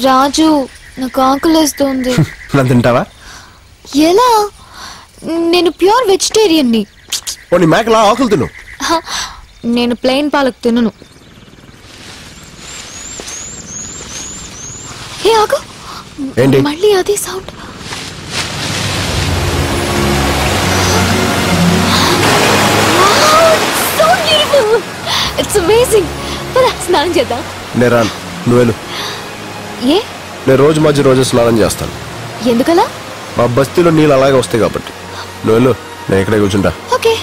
రాజు నాకు ఆకలేస్తుంది. తింటావా? ఎలా? నేను ప్యూర్ వెజిటేరియన్ ని. మేకలా ఆకులు తిను. నేను ప్లెయిన్ పాలక్ తినను. ఏ ఆగు, మళ్ళీ అదే సౌండ్. It's amazing. స్నానం చేద్దాం. నేను రాను, నువ్వు వెళ్ళు. ఏ? నేను రోజు స్నానం చేస్తాను. ఎందుకలా? మా బస్తీలో నీళ్ళు అలాగే వస్తాయి కాబట్టి. నువ్వు వెళ్ళు, నేను ఇక్కడే కూర్చుంటా. ఓకే.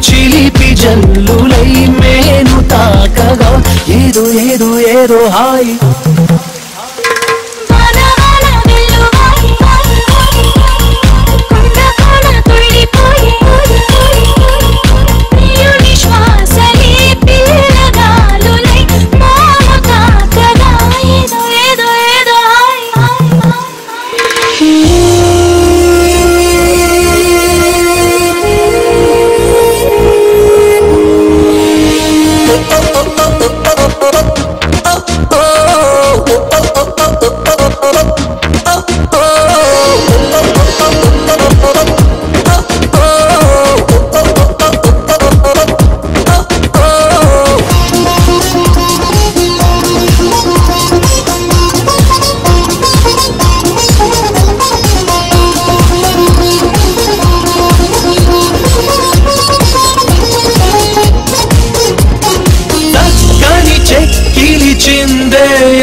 చిలిపి జల్లులై మేను తాకగా ఏదో ఏదో ఏదో హాయ్.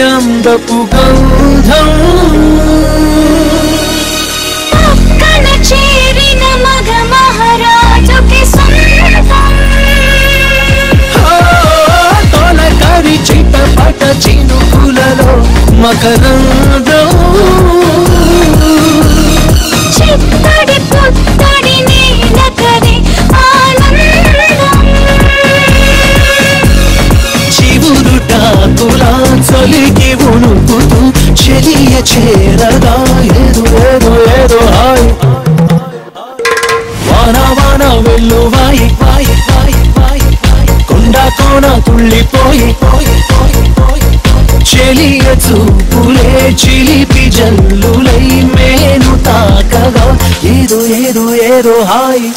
అందపు గంధం పక్కన చేరిన మగ మహారాజుకి సొంతం. తొలకరి చిటపట చినుకులలో మకరందం చిత్తడి పుత్తడి నీలకరి ఆనందం చివురుటాకులా చలికి ఉణుకుతూ చెలియ చేరగా ఏదో ఏదో ఏదో హాయ్. వాన వాన వెల్లువాయి వాయి వాయి వాయి కొండ కోన తుళ్ళిపోయి చెలియ చూపులే చిలిపి జల్లులై మేను తాకగా ఏదో ఏదో ఏదో హాయ్.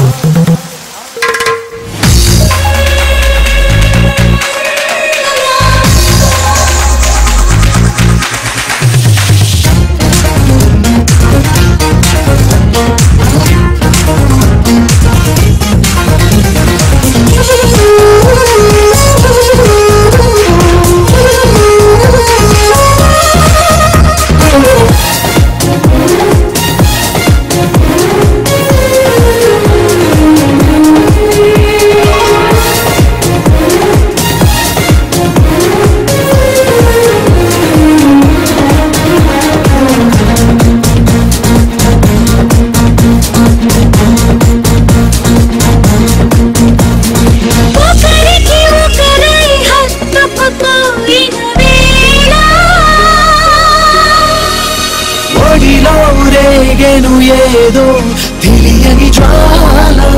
చాలా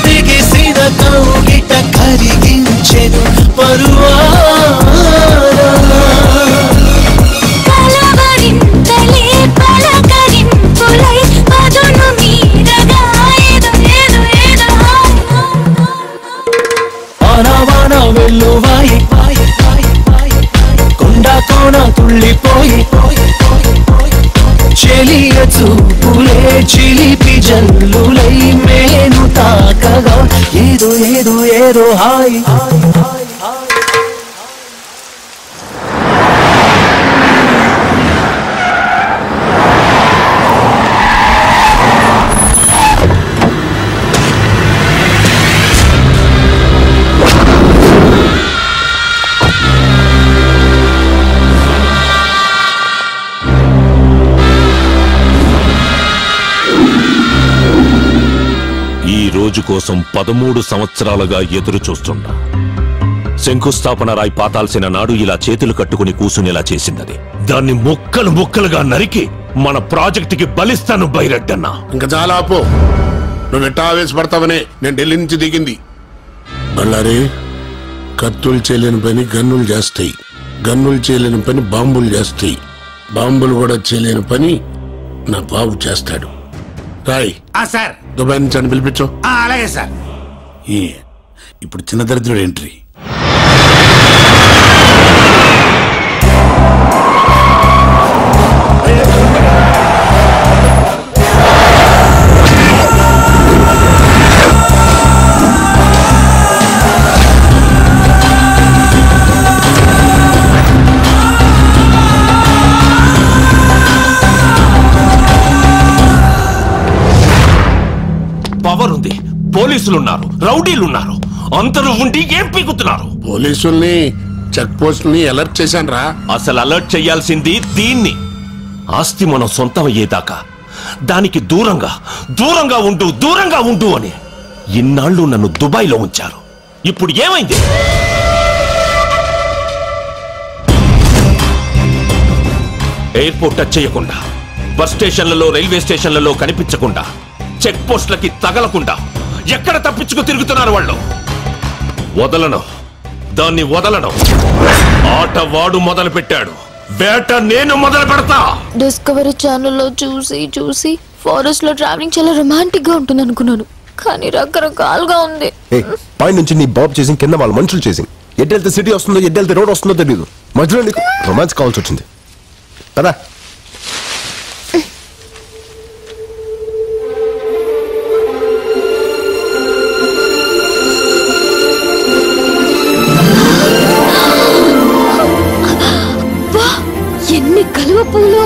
బిగిసిన కౌగిట కరిగించెను ఆనవాన వెల్లువాయి కొండ కోన తుళ్ళిపోయి చెలియ చూపులే చిలిపి జల్లులై మేను తాకగా ఏదో ఏదో ఏదో హాయ్ రోజు కోసం 13 సంవత్సరాలుగా ఎదురు చూస్తుంటా. శంకుస్థాపన రాయి పాతాల్సిన నాడు ఇలా చేతులు కట్టుకుని కూసునేలా చేసిందది. దాన్ని ముక్కలు ముక్కలుగా నరికి మన ప్రాజెక్టుకి బలిస్తాను బైరెడ్డన్నా. ఇంకా చాలా ఆపో. నువ్వు ఎట్టా ఆవేశపడతావనే నేను ఢిల్లీ నుంచి దిగింది. బళ్ళారి, కత్తులు చేయలేని పని గన్నులు చేస్తాయి, గన్నులు చేయలేని పని బాంబులు చేస్తాయి, బాంబులు కూడా చేయలేని పని నా బాబు చేస్తాడు. రాయ్ సార్, దుబాయ్ నుంచి అని పిలిపించు. అలాగే సార్. ఇప్పుడు చిన్న దరిద్రుడు ఎంట్రీ. పవర్ ఉంది, పోలీసులున్నారు, రౌడీలున్నారు, అందరూ ఉండి ఏం పీకుతున్నారు? పోలీసుల్ని, చెక్ పోస్టుల్ని అలర్ట్ చేశాను రా. అసలు అలర్ట్ చేయాల్సింది దీన్ని. ఆస్తి మనం సొంతం అయ్యేదాకా దానికి దూరంగా దూరంగా ఉండు, దూరంగా ఉండు అని ఇన్నాళ్ళు నన్ను దుబాయ్లో ఉంచారు. ఇప్పుడు ఏమైంది? ఎయిర్పోర్ట్ టచ్ చేయకుండా, బస్ స్టేషన్లలో, రైల్వే స్టేషన్లలో కనిపించకుండా, చెక్ పోస్టులకి తగలకుండా ఎక్కడ తప్పించుకు తిరుగుతున్నారు వాళ్ళు? వదలను, దాన్ని వదలను. ఆట వాడు మొదలు పెట్టాడు, వేట నేను మొదలు పెడతా. డిస్కవరీ ఛానల్లో చూసి చూసి ఫారెస్ట్ లో ట్రావెలింగ్ చాలా రొమాంటిక్ గా ఉంటుంది అనుకున్నాను, కానీ రకరకాలుగా ఉంది. పై నుంచి నీ బాబు చేసింగ్, కింద వాళ్ళ మనుషులు చేసింగ్. ఎడ్డెళ్తే సిటీ వస్తుందో ఎడ్డెళ్తే రోడ్ వస్తుందో తెలియదు. మధ్యలో నీకు రొమాన్స్ కావాల్సి వచ్చింది కదా. ఎన్ని కలువ పూలు!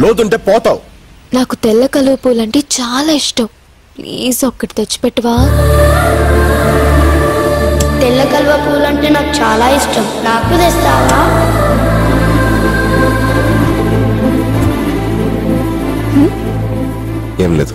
లోతుంటే పోతావు. నాకు తెల్ల కలువ పూలు అంటే చాలా ఇష్టం. ప్లీజ్ ఒక్కటి తెచ్చిపెట్టవా? తెల్ల కలువ పూలు అంటే నాకు చాలా ఇష్టం, నాకు తెస్తావా? ఏం లేదు.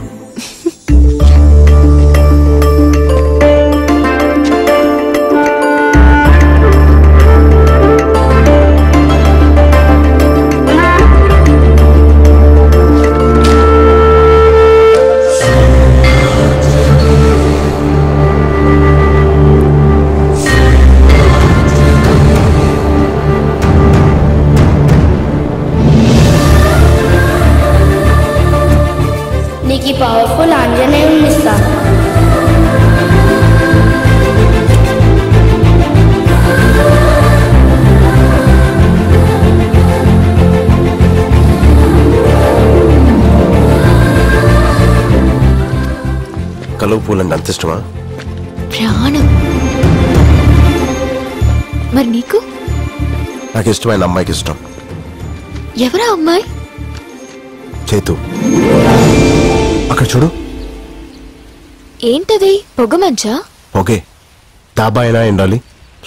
నీకు పవర్ఫుల్ ఆంజనేయుని ఇస్తాను. కలువ పూలంటే అంత ఇష్టమా? ప్రాణం. మరి నీకు? నాకు ఇష్టమైన అమ్మాయికి ఇష్టం. ఎవరా అమ్మాయి? చేతు. అక్కడ చూడు. ఏంటది? పొగ మంచా? ఓకే, డాబా అయినా ఎండాలి,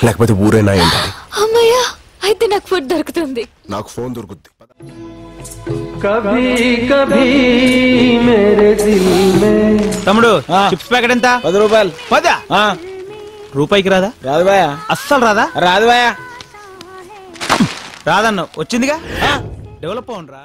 లేకపోతే ఊరైనా ఎండాలి. అమ్మయ్యా, అయితే నాకు ఫుడ్ దొరుకుతుంది. నాకు ఫోన్ దొరుకుద్ది. తమ్ముడు చిప్స్ ప్యాకెట్ ఎంత? 10 రూపాయలు. 10? రూపాయికి రాదా? రాదు బాయా. అస్సలు రాదా? రాదు బాయా. రాదన్న వచ్చిందిగా. డెవలప్ అవునరా.